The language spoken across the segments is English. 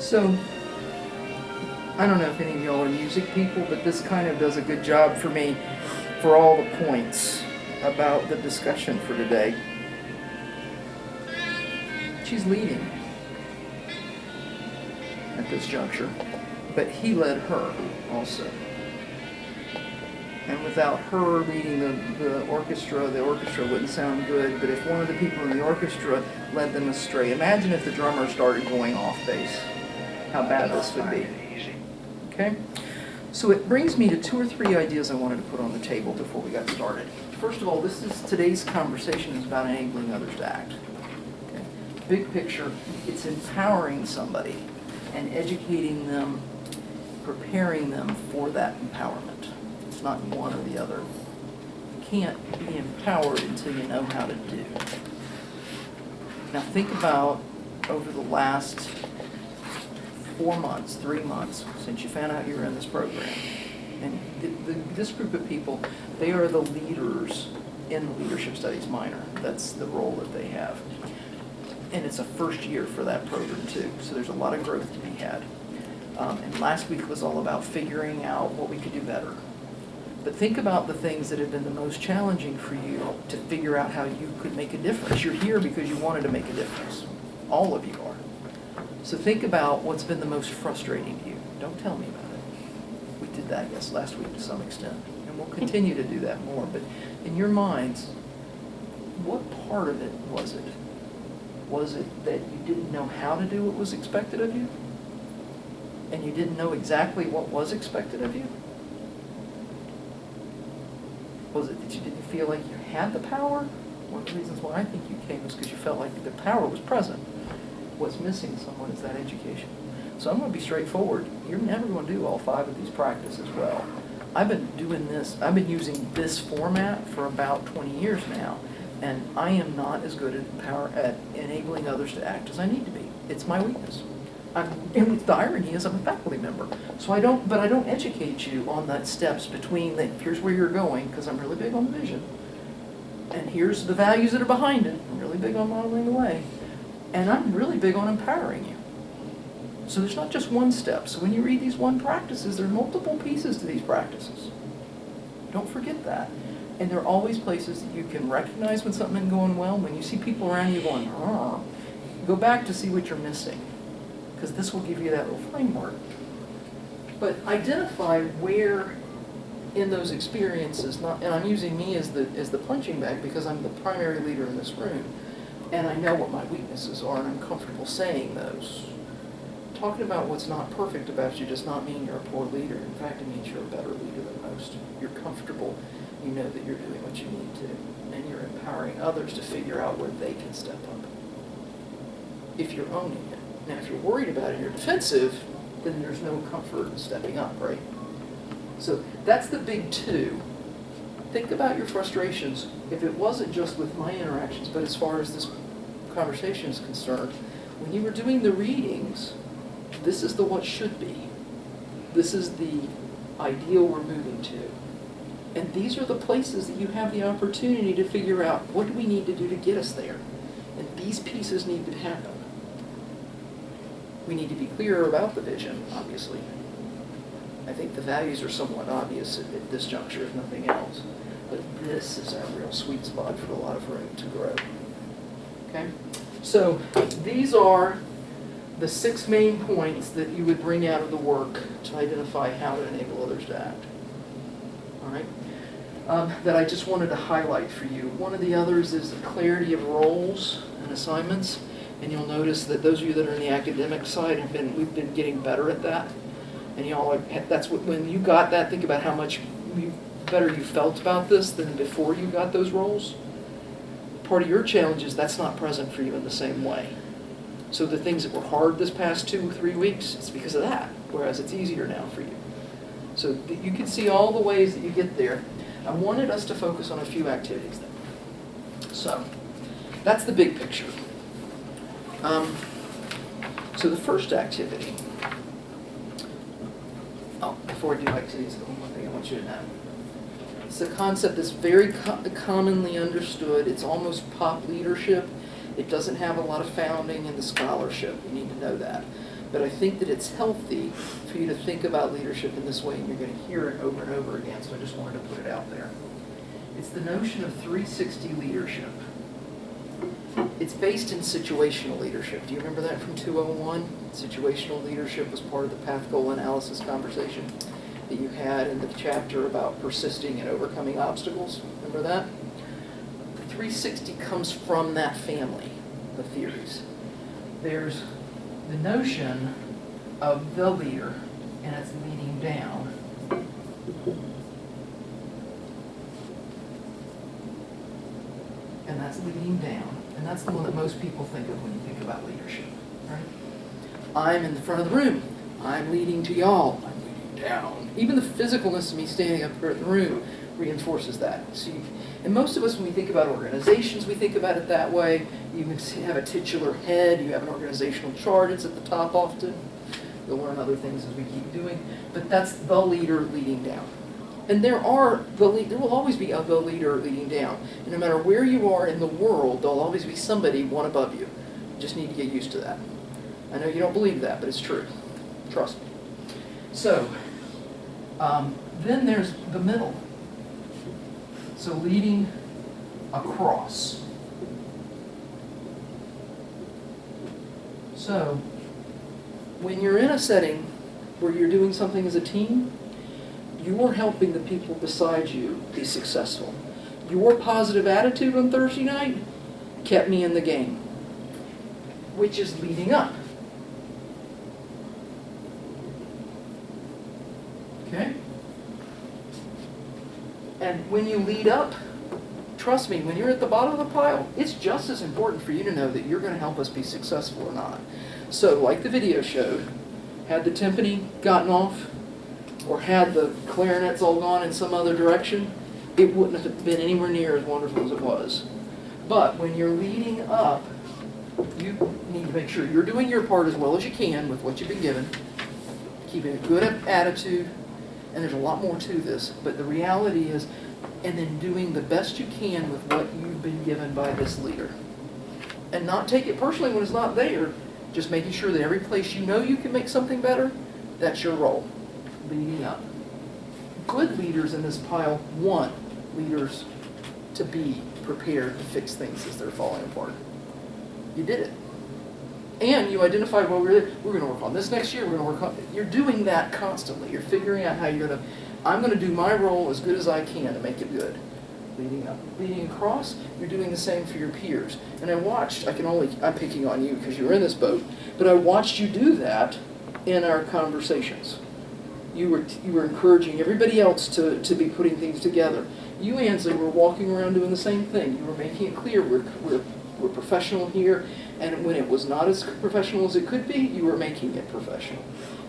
So, I don't know if any of y'all are music people, but this kind of does a good job for me for all the points about the discussion for today. She's leading at this juncture, but he led her also. And without her leading the orchestra wouldn't sound good. But if one of the people in the orchestra led them astray, imagine if the drummer started going off bass, how bad this would be. Okay? So it brings me to 2 or 3 ideas I wanted to put on the table before we got started. First of all, today's conversation is about enabling others to act. Okay? Big picture, it's empowering somebody and educating them, preparing them for that empowerment. It's not one or the other. You can't be empowered until you know how to do. Now think about over the last 4 months, 3 months, since you found out you were in this program. And this group of people, they are the leaders in the Leadership Studies minor. That's the role that they have. And it's a first year for that program too, so there's a lot of growth to be had. And last week was all about figuring out what we could do better. But think about the things that have been the most challenging for you to figure out how you could make a difference. You're here because you wanted to make a difference. All of you are. So think about what's been the most frustrating to you. Don't tell me about it. We did that, yes, last week to some extent. And we'll continue to do that more. But in your minds, what part of it was it? Was it that you didn't know how to do what was expected of you? And you didn't know exactly what was expected of you? Was it that you didn't feel like you had the power? One of the reasons why I think you came is because you felt like the power was present. What's missing someone is that education. So I'm going to be straightforward. You're never going to do all 5 of these practices well. I've been doing this, I've been using this format for about 20 years now, and I am not as good at enabling others to act as I need to be. It's my weakness. And the irony is I'm a faculty member, so I don't educate you on that steps between here's where you're going, because I'm really big on the vision, and here's the values that are behind it. I'm really big on modeling the way, and I'm really big on empowering you. So there's not just one step. So when you read these 1 practices, there are multiple pieces to these practices. Don't forget that. And there are always places that you can recognize when something isn't going well. When you see people around you going, go back to see what you're missing, because this will give you that little framework. But identify where in those experiences, and I'm using me as the punching bag because I'm the primary leader in this room, and I know what my weaknesses are, and I'm comfortable saying those. Talking about what's not perfect about you does not mean you're a poor leader. In fact, it means you're a better leader than most. You're comfortable, you know that you're doing what you need to, and you're empowering others to figure out where they can step up, if you're owning it. Now, if you're worried about it and you're defensive, then there's no comfort in stepping up, right? So that's the big 2. Think about your frustrations. If it wasn't just with my interactions, but as far as this conversation is concerned, when you were doing the readings, this is the what should be. This is the ideal we're moving to. And these are the places that you have the opportunity to figure out what do we need to do to get us there. And these pieces need to happen. We need to be clearer about the vision, obviously. I think the values are somewhat obvious at this juncture, if nothing else. But this is our real sweet spot for a lot of room to grow. Okay? So these are the 6 main points that you would bring out of the work to identify how to enable others to act. All right? That I just wanted to highlight for you. One of the others is the clarity of roles and assignments. And you'll notice that those of you that are in the academic side we've been getting better at that. And y'all when you got that, think about how much better you felt about this than before you got those roles. Part of your challenge is that's not present for you in the same way. So the things that were hard this past 2 or 3 weeks, it's because of that, whereas it's easier now for you. So you can see all the ways that you get there. I wanted us to focus on a few activities then. So that's the big picture. So the first activity, before I do activities, one thing I want you to know. It's a concept that's very commonly understood. It's almost pop leadership. It doesn't have a lot of founding in the scholarship. You need to know that. But I think that it's healthy for you to think about leadership in this way, and you're going to hear it over and over again, so I just wanted to put it out there. It's the notion of 360 leadership. It's based in situational leadership. Do you remember that from 201? Situational leadership was part of the path goal analysis conversation that you had in the chapter about persisting and overcoming obstacles. Remember that? The 360 comes from that family of theories. There's the notion of the leader, and it's leading down. And that's leading down. And that's the one that most people think of when you think about leadership, right? I'm in the front of the room. I'm leading to y'all. I'm leading down. Even the physicalness of me standing up here in the room reinforces that. See, and most of us, when we think about organizations, we think about it that way. You have a titular head. You have an organizational chart. It's at the top often. You'll learn other things as we keep doing. But that's the leader leading down. And there will always be the leader leading down. And no matter where you are in the world, there'll always be somebody one above you. You just need to get used to that. I know you don't believe that, but it's true. Trust me. So, then there's the middle. So leading across. So, when you're in a setting where you're doing something as a team, you're helping the people beside you be successful. Your positive attitude on Thursday night kept me in the game, which is leading up. Okay? And when you lead up, trust me, when you're at the bottom of the pile, it's just as important for you to know that you're going to help us be successful or not. So, like the video showed, had the timpani gotten off, or had the clarinets all gone in some other direction, it wouldn't have been anywhere near as wonderful as it was. But when you're leading up, you need to make sure you're doing your part as well as you can with what you've been given, keeping a good attitude, and there's a lot more to this, but the reality is, and then doing the best you can with what you've been given by this leader. And not take it personally when it's not there, just making sure that every place you know you can make something better, that's your role. Leading up. Good leaders in this pile want leaders to be prepared to fix things as they're falling apart. You did it. And you identified, well, we're going to work on this next year, we're going to work on, you're doing that constantly. You're figuring out how you're going to, I'm going to do my role as good as I can to make it good. Leading up. Leading across, you're doing the same for your peers. And I watched, I'm picking on you because you were in this boat, but I watched you do that in our conversations. You were encouraging everybody else to be putting things together. You, Ansley, were walking around doing the same thing. You were making it clear we're professional here, and when it was not as professional as it could be, you were making it professional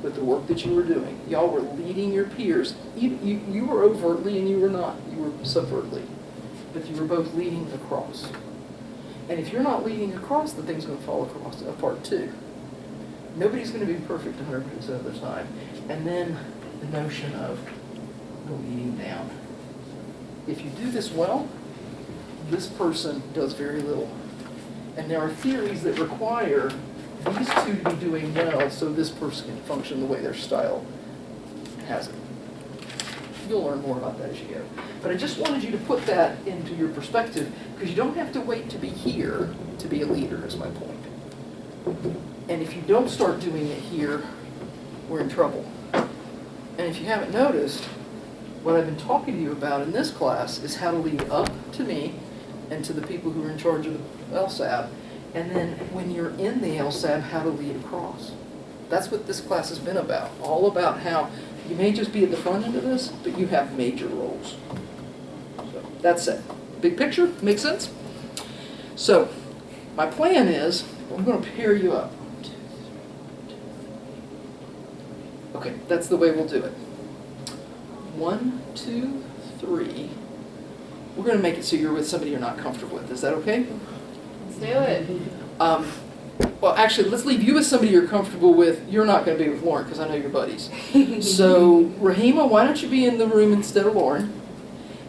with the work that you were doing. Y'all were leading your peers. You were overtly and you were not. You were subvertly. But you were both leading across. And if you're not leading across, the thing's going to fall apart too. Nobody's going to be perfect 100% of the time. And then the notion of the leading down. If you do this well, this person does very little. And there are theories that require these two to be doing well so this person can function the way their style has it. You'll learn more about that as you go. But I just wanted you to put that into your perspective because you don't have to wait to be here to be a leader, is my point. And if you don't start doing it here, we're in trouble. And if you haven't noticed, what I've been talking to you about in this class is how to lead up to me and to the people who are in charge of the LSAB. And then when you're in the LSAB, how to lead across. That's what this class has been about. All about how you may just be at the front end of this, but you have major roles. So that's it. Big picture? Make sense? So my plan is, I'm going to pair you up. Okay, that's the way we'll do it. 1, 2, 3. We're going to make it so you're with somebody you're not comfortable with. Is that okay? Let's do it. Well, actually, let's leave you with somebody you're comfortable with. You're not going to be with Lauren because I know you're buddies. So, Rahima, why don't you be in the room instead of Lauren?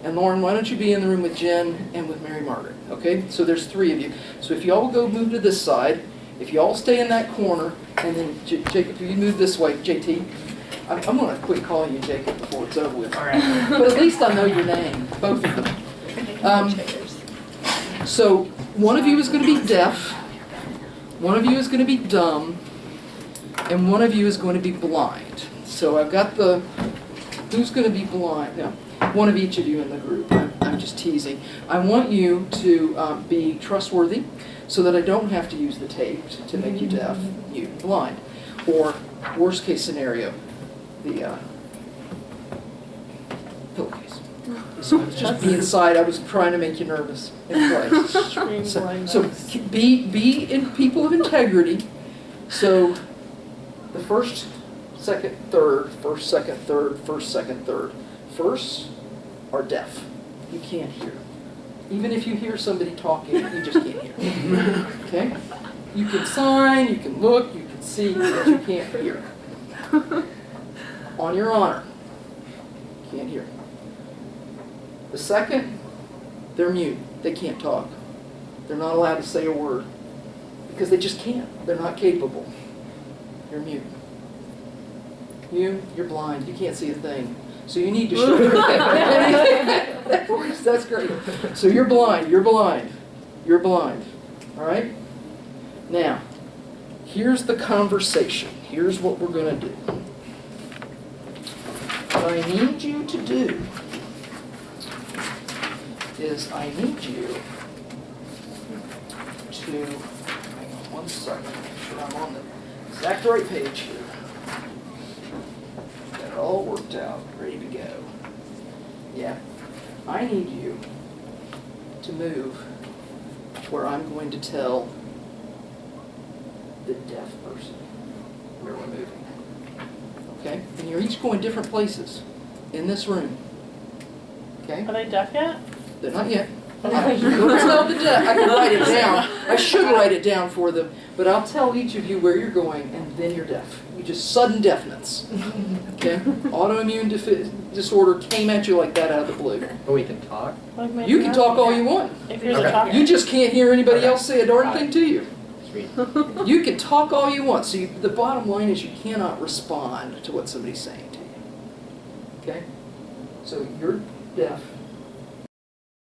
And Lauren, why don't you be in the room with Jen and with Mary Margaret? Okay? So there's 3 of you. So if y'all will go move to this side, If you all stay in that corner, and then Jacob, if you move this way, JT, I'm going to quit calling you Jacob before it's over with. All right. But at least I know your name, both of them. So one of you is going to be deaf, one of you is going to be dumb, and one of you is going to be blind. So I've got who's going to be blind? No, one of each of you in the group. I'm just teasing. I want you to be trustworthy so that I don't have to use the tape to make you deaf, you blind. Or worst case scenario, the pillowcase. So it's just be inside. I was trying to make you nervous. Anyway. So be in people of integrity. So the first, second, third, first, second, third, first, second, third. Firsts are deaf. You can't hear. Even if you hear somebody talking, you just can't hear. Okay? You can sign, you can look, you can see, but you can't hear. On your honor. Can't hear. The second, they're mute. They can't talk. They're not allowed to say a word because they just can't. They're not capable. You're mute. You're blind. You can't see a thing. So you need to show that works. That's great. So you're blind. You're blind. You're blind. All right? Now, here's the conversation. Here's what we're going to do. What I need you to do is I need you to, hang on one second, make sure I'm on the exact right page here. Got it all worked out, ready to go. Yeah. I need you to move where I'm going to tell the deaf person where we're moving. Okay? And you're each going different places in this room. Okay? Are they deaf yet? They're not yet. Don't tell the deaf. I can write it down. I should write it down for them, but I'll tell each of you where you're going, and then you're deaf. You just sudden deafness. Okay? Autoimmune disorder came at you like that out of the blue. But we can talk. You can talk all you want. If you're Okay. the talker. You just can't hear anybody else say a darn thing to you. Sweet. You can talk all you want. So the bottom line is you cannot respond to what somebody's saying to you. Okay? So you're deaf.